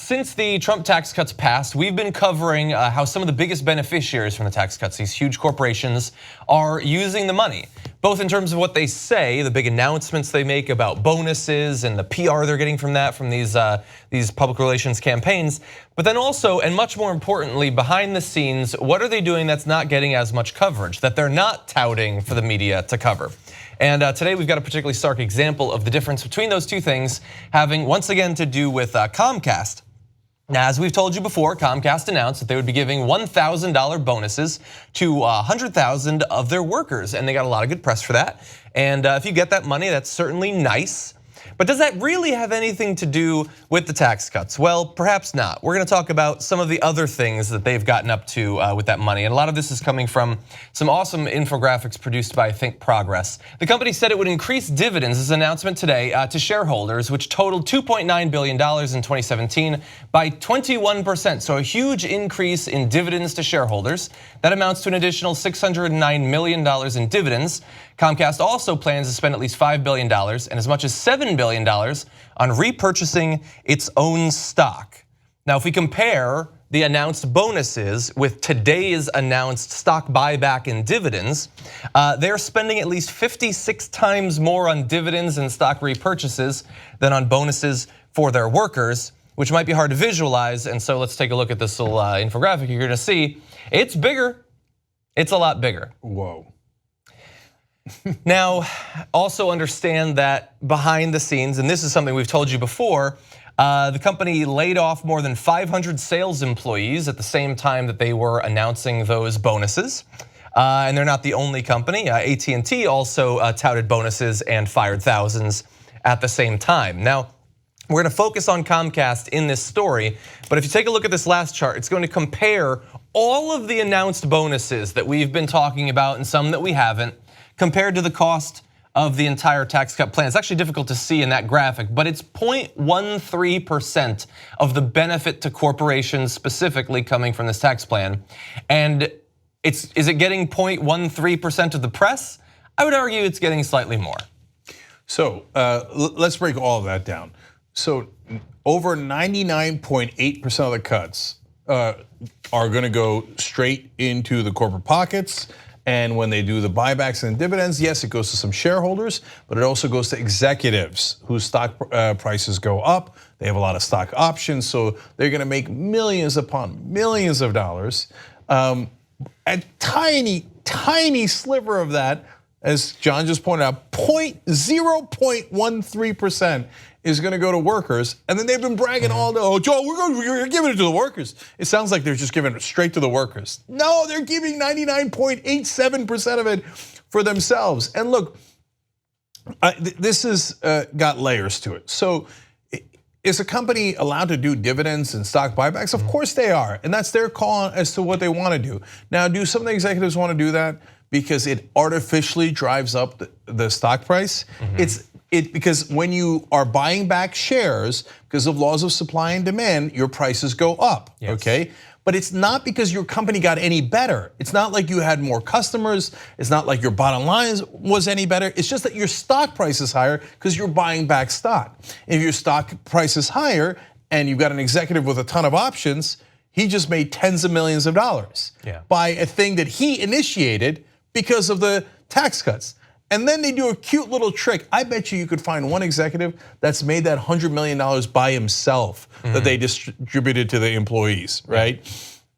since the Trump tax cuts passed, we've been covering how some of the biggest beneficiaries from the tax cuts, these huge corporations, are using the money. Both in terms of what they say, the big announcements they make about bonuses and the PR they're getting from that, from these public relations campaigns. But then also, and much more importantly, behind the scenes, what are they doing that's not getting as much coverage, that they're not touting for the media to cover? And today we've got a particularly stark example of the difference between those two things, having once again to do with Comcast. Now, as we've told you before, Comcast announced that they would be giving $1,000 bonuses to 100,000 of their workers, and they got a lot of good press for that. And if you get that money, that's certainly nice. But does that really have anything to do with the tax cuts? Well, perhaps not. We're going to talk about some of the other things that they've gotten up to with that money. And a lot of this is coming from some awesome infographics produced by Think Progress. The company said it would increase dividends, this announcement today, to shareholders, which totaled $2.9 billion in 2017 by 21%. So a huge increase in dividends to shareholders. That amounts to an additional $609 million in dividends. Comcast also plans to spend at least $5 billion and as much as $7 billion on repurchasing its own stock. Now, if we compare the announced bonuses with today's announced stock buyback and dividends, they're spending at least 56 times more on dividends and stock repurchases than on bonuses for their workers, which might be hard to visualize. And so let's take a look at this little infographic. You're gonna see it's bigger. It's a lot bigger. Whoa. Now, also understand that behind the scenes, and this is something we've told you before, the company laid off more than 500 sales employees at the same time that they were announcing those bonuses. And they're not the only company. at&t also touted bonuses and fired thousands at the same time. Now, we're gonna focus on Comcast in this story, but if you take a look at this last chart, it's going to compare all of the announced bonuses that we've been talking about and some that we haven't, compared to the cost of the entire tax cut plan. It's actually difficult to see in that graphic, but it's 0.13% of the benefit to corporations specifically coming from this tax plan. And is it getting 0.13% of the press? I would argue it's getting slightly more. So let's break all of that down. So over 99.8% of the cuts are gonna go straight into the corporate pockets. And when they do the buybacks and dividends, yes, it goes to some shareholders, but it also goes to executives whose stock prices go up. They have a lot of stock options, so they're gonna make millions upon millions of dollars. A tiny, tiny sliver of that, as John just pointed out, 0.13% is gonna go to workers. And then they've been bragging all day, oh, Joe, we're giving it to the workers. It sounds like they're just giving it straight to the workers. No, they're giving 99.87% of it for themselves. And look, this has got layers to it. So is a company allowed to do dividends and stock buybacks? Of course they are, and that's their call as to what they wanna do. Now, do some of the executives wanna do that because it artificially drives up the stock price? Because when you are buying back shares, because of laws of supply and demand, your prices go up, okay? But it's not because your company got any better. It's not like you had more customers. It's not like your bottom line was any better. It's just that your stock price is higher because you're buying back stock. If your stock price is higher and you've got an executive with a ton of options, he just made tens of millions of dollars by a thing that he initiated because of the tax cuts. And then they do a cute little trick. I bet you could find one executive that's made that $100 million by himself that they distributed to the employees, right?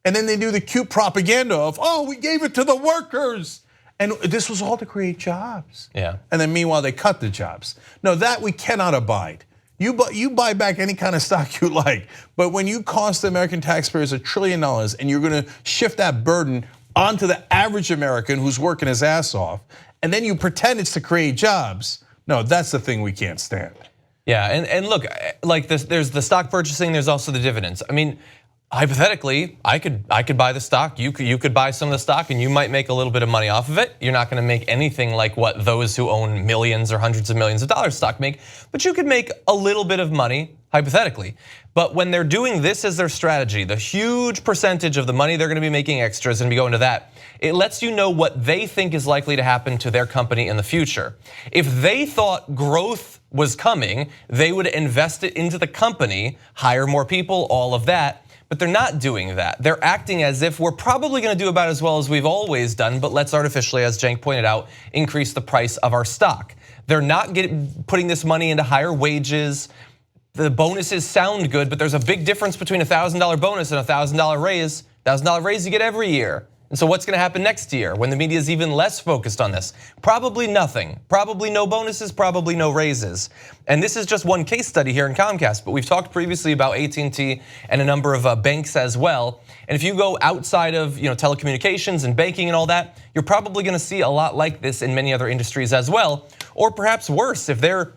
And then they do the cute propaganda of, oh, we gave it to the workers. And this was all to create jobs. And then meanwhile, they cut the jobs. No, that we cannot abide. You buy back any kind of stock you like, but when you cost the American taxpayers $1 trillion and you're gonna shift that burden onto the average American who's working his ass off, and then you pretend it's to create jobs. No, that's the thing we can't stand. Yeah, and look, like this, there's the stock purchasing, there's also the dividends. I mean, hypothetically, I could buy the stock, you could buy some of the stock and you might make a little bit of money off of it. You're not gonna make anything like what those who own millions or hundreds of millions of dollars stock make, but you could make a little bit of money hypothetically. But when they're doing this as their strategy, the huge percentage of the money they're gonna be making extra is gonna be going to that. It lets you know what they think is likely to happen to their company in the future. If they thought growth was coming, they would invest it into the company, hire more people, all of that. But they're not doing that. They're acting as if we're probably gonna do about as well as we've always done, but let's artificially, as Cenk pointed out, increase the price of our stock. They're not putting this money into higher wages. The bonuses sound good, but there's a big difference between a $1,000 bonus and a $1,000 raise. $1,000 raise you get every year. And so what's gonna happen next year when the media is even less focused on this? Probably nothing. Probably no bonuses, probably no raises. And this is just one case study here in Comcast, but we've talked previously about at&t and a number of banks as well. And if you go outside of telecommunications and banking and all that, you're probably gonna see a lot like this in many other industries as well, or perhaps worse. If they're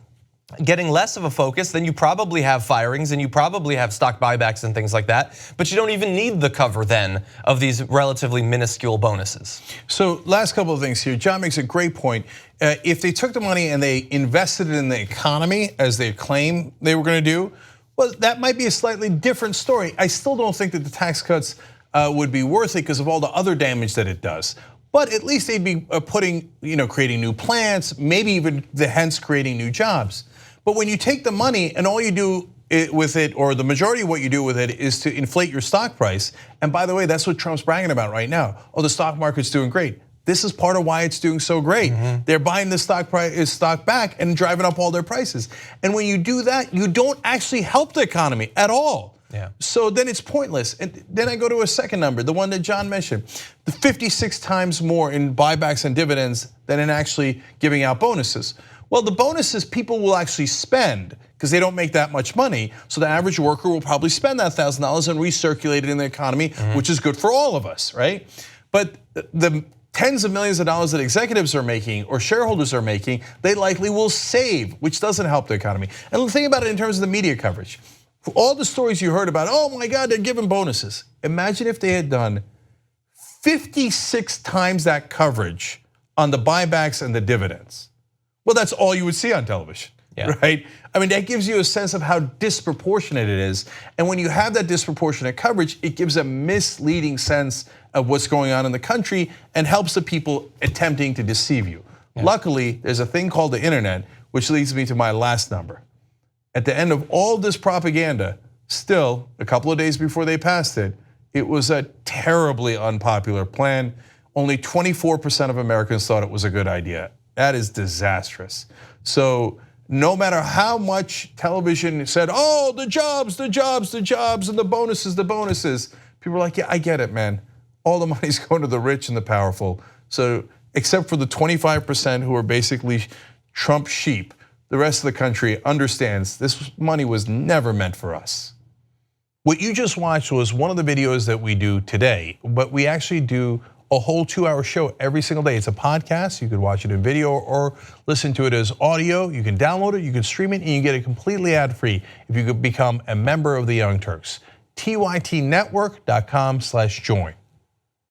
getting less of a focus, then you probably have firings and you probably have stock buybacks and things like that, but you don't even need the cover then of these relatively minuscule bonuses. So last couple of things here, John makes a great point. If they took the money and they invested it in the economy as they claim they were gonna do, well, that might be a slightly different story. I still don't think that the tax cuts would be worth it because of all the other damage that it does. But at least they'd be creating new plants, maybe even hence creating new jobs. But when you take the money and all you do with it, or the majority of what you do with it, is to inflate your stock price. And by the way, that's what Trump's bragging about right now. Oh, the stock market's doing great. This is part of why it's doing so great. They're buying the stock back and driving up all their prices. And when you do that, you don't actually help the economy at all. Yeah. So then it's pointless. And then I go to a second number, the one that John mentioned, the 56 times more in buybacks and dividends than in actually giving out bonuses. Well, the bonuses people will actually spend because they don't make that much money. So the average worker will probably spend that $1,000 and recirculate it in the economy, which is good for all of us, right? But the tens of millions of dollars that executives are making or shareholders are making, they likely will save, which doesn't help the economy. And think about it in terms of the media coverage. For all the stories you heard about, oh my God, they're giving bonuses. Imagine if they had done 56 times that coverage on the buybacks and the dividends. Well, that's all you would see on television, right? I mean, that gives you a sense of how disproportionate it is. And when you have that disproportionate coverage, it gives a misleading sense of what's going on in the country and helps the people attempting to deceive you. Luckily, there's a thing called the internet, which leads me to my last number. At the end of all this propaganda, still, a couple of days before they passed it, it was a terribly unpopular plan. Only 24% of Americans thought it was a good idea. That is disastrous. So no matter how much television said, oh, the jobs, and the bonuses, people are like, yeah, I get it, man. All the money's going to the rich and the powerful. So except for the 25% who are basically Trump sheep, the rest of the country understands this money was never meant for us. What you just watched was one of the videos that we do today, but we actually do a whole 2-hour show every single day. It's a podcast. You could watch it in video or listen to it as audio. You can download it, you can stream it, and you get it completely ad-free if you could become a member of the Young Turks. tytnetwork.com/join.